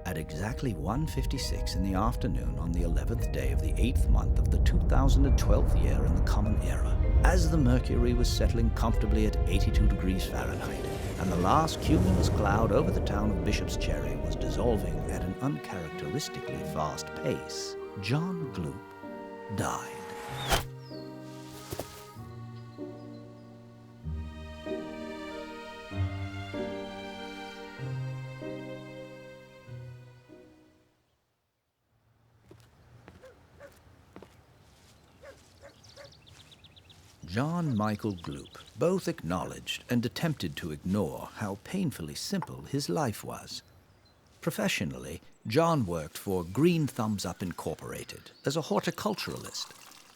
At exactly 1:56 in the afternoon on the 11th day of the 8th month of the 2012th year in the Common Era, as the mercury was settling comfortably at 82 degrees Fahrenheit, and the last cumulus cloud over the town of Bishop's Cherry was dissolving at an uncharacteristically fast pace, John Gloop died. John Michael Gloop both acknowledged and attempted to ignore how painfully simple his life was. Professionally, John worked for Green Thumbs Up Incorporated as a horticulturalist,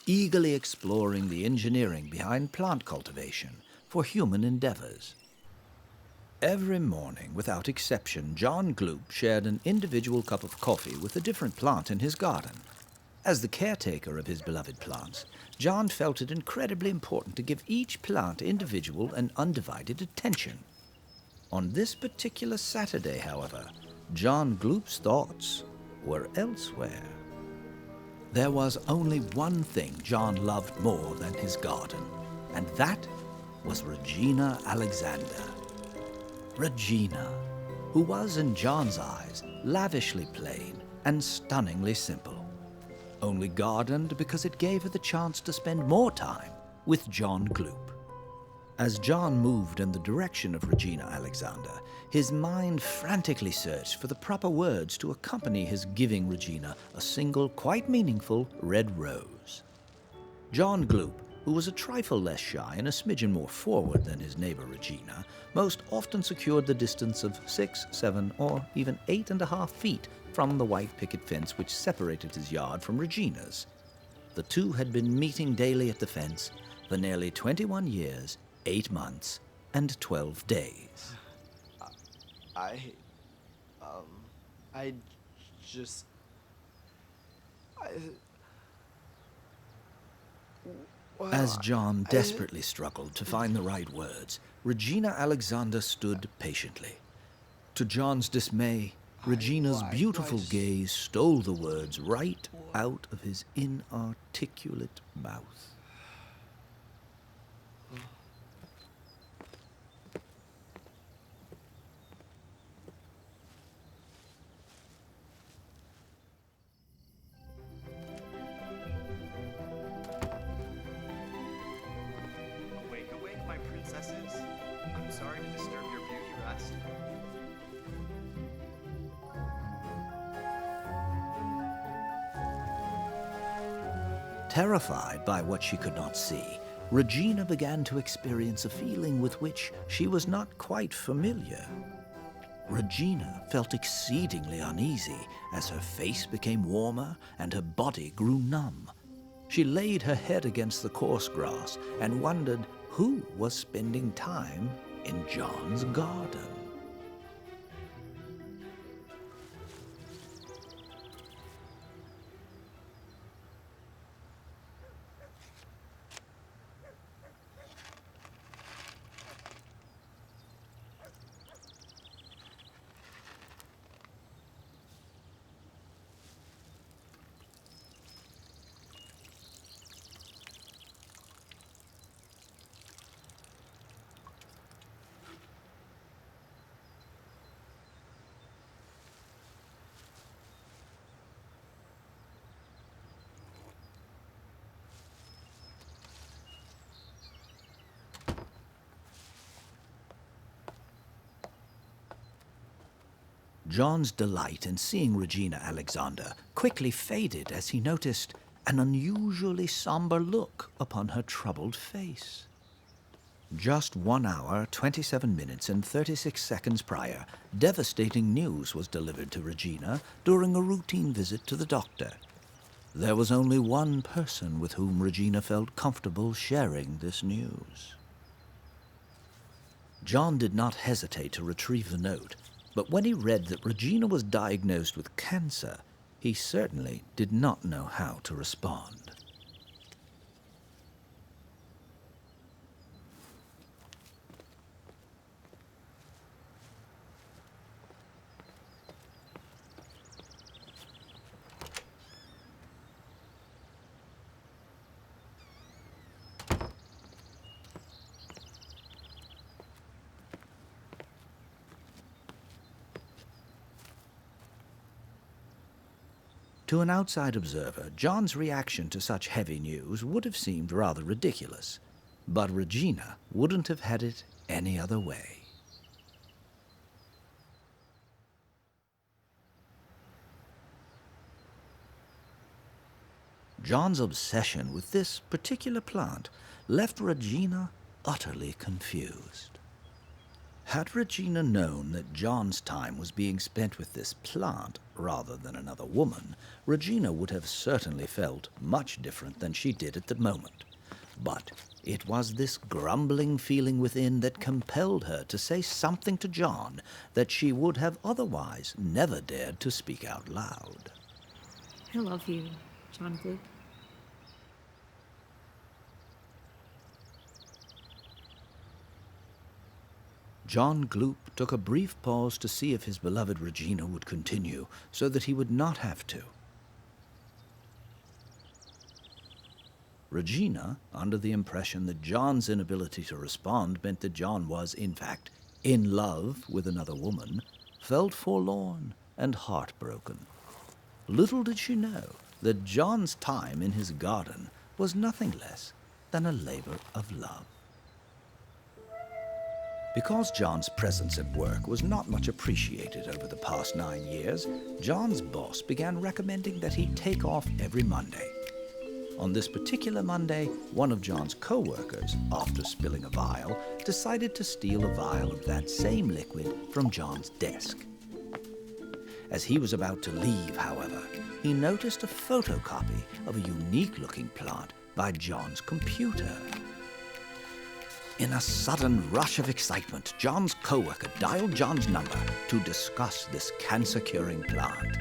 eagerly exploring the engineering behind plant cultivation for human endeavors. Every morning, without exception, John Gloop shared an individual cup of coffee with a different plant in his garden. As the caretaker of his beloved plants, John felt it incredibly important to give each plant individual and undivided attention. On this particular Saturday, however, John Gloop's thoughts were elsewhere. There was only one thing John loved more than his garden, and that was Regina Alexander. Regina, who was in John's eyes lavishly plain and stunningly simple, only gardened because it gave her the chance to spend more time with John Gloop. As John moved in the direction of Regina Alexander, his mind frantically searched for the proper words to accompany his giving Regina a single, quite meaningful red rose. John Gloop, who was a trifle less shy and a smidgen more forward than his neighbor Regina, most often secured the distance of 6, 7, or even 8.5 feet from the white picket fence which separated his yard from Regina's. The two had been meeting daily at the fence for nearly 21 years, 8 months, and 12 days. As John desperately struggled to find the right words, Regina Alexander stood patiently. To John's dismay, Regina's beautiful gaze stole the words right out of his inarticulate mouth. Awake, my princesses. I'm sorry to disturb your beauty rest. Terrified by what she could not see, Regina began to experience a feeling with which she was not quite familiar. Regina felt exceedingly uneasy as her face became warmer and her body grew numb. She laid her head against the coarse grass and wondered who was spending time in John's garden. John's delight in seeing Regina Alexander quickly faded as he noticed an unusually somber look upon her troubled face. Just 1 hour, 27 minutes, and 36 seconds prior, devastating news was delivered to Regina during a routine visit to the doctor. There was only one person with whom Regina felt comfortable sharing this news. John did not hesitate to retrieve the note, but when he read that Regina was diagnosed with cancer, he certainly did not know how to respond. To an outside observer, John's reaction to such heavy news would have seemed rather ridiculous, but Regina wouldn't have had it any other way. John's obsession with this particular plant left Regina utterly confused. Had Regina known that John's time was being spent with this plant rather than another woman, Regina would have certainly felt much different than she did at the moment. But it was this grumbling feeling within that compelled her to say something to John that she would have otherwise never dared to speak out loud. I love you, John Gloop. John Gloop took a brief pause to see if his beloved Regina would continue, so that he would not have to. Regina, under the impression that John's inability to respond meant that John was, in fact, in love with another woman, felt forlorn and heartbroken. Little did she know that John's time in his garden was nothing less than a labor of love. Because John's presence at work was not much appreciated over the past 9 years, John's boss began recommending that he take off every Monday. On this particular Monday, one of John's co-workers, after spilling a vial, decided to steal a vial of that same liquid from John's desk. As he was about to leave, however, he noticed a photocopy of a unique-looking plant by John's computer. In a sudden rush of excitement, John's co-worker dialed John's number to discuss this cancer-curing plant.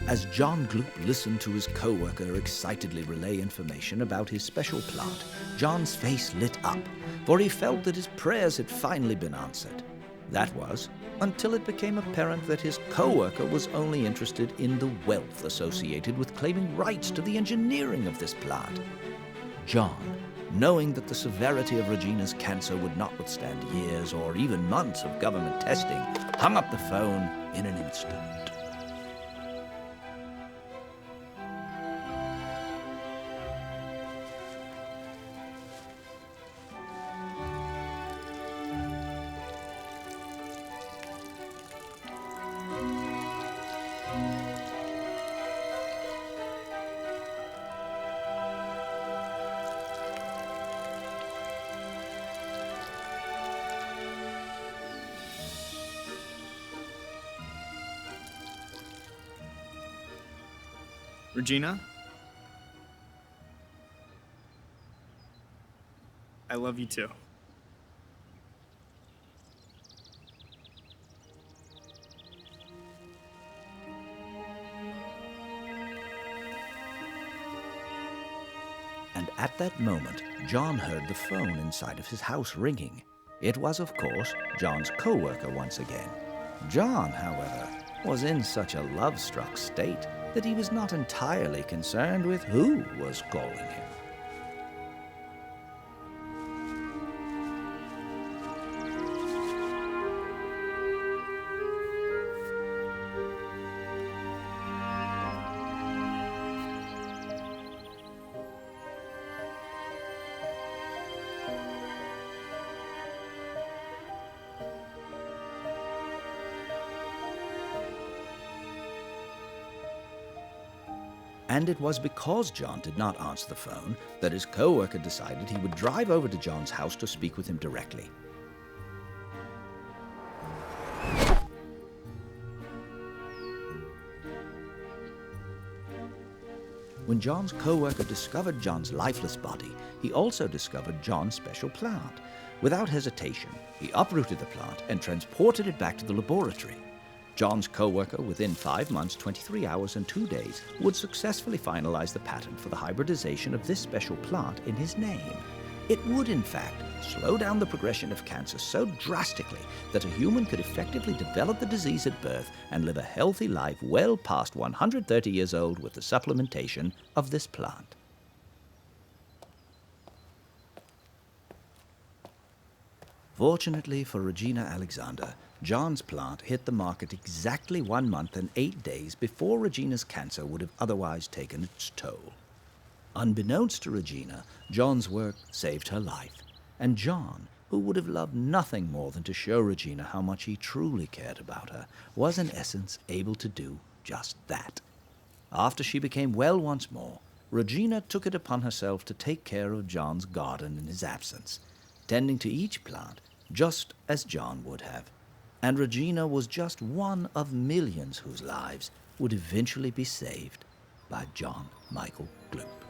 As John Gloop listened to his co-worker excitedly relay information about his special plant, John's face lit up, for he felt that his prayers had finally been answered. That was, until it became apparent that his co-worker was only interested in the wealth associated with claiming rights to the engineering of this plant. John, knowing that the severity of Regina's cancer would not withstand years or even months of government testing, hung up the phone in an instant. Regina? I love you too. And at that moment, John heard the phone inside of his house ringing. It was, of course, John's co-worker once again. John, however, was in such a love-struck state that he was not entirely concerned with who was calling him. And it was because John did not answer the phone that his co-worker decided he would drive over to John's house to speak with him directly. When John's co-worker discovered John's lifeless body, he also discovered John's special plant. Without hesitation, he uprooted the plant and transported it back to the laboratory. John's co-worker, within 5 months, 23 hours, and 2 days, would successfully finalize the patent for the hybridization of this special plant in his name. It would, in fact, slow down the progression of cancer so drastically that a human could effectively develop the disease at birth and live a healthy life well past 130 years old with the supplementation of this plant. Fortunately for Regina Alexander, John's plant hit the market exactly 1 month and 8 days before Regina's cancer would have otherwise taken its toll. Unbeknownst to Regina, John's work saved her life, and John, who would have loved nothing more than to show Regina how much he truly cared about her, was in essence able to do just that. After she became well once more, Regina took it upon herself to take care of John's garden in his absence, tending to each plant just as John would have. And Regina was just one of millions whose lives would eventually be saved by John Michael Gloop.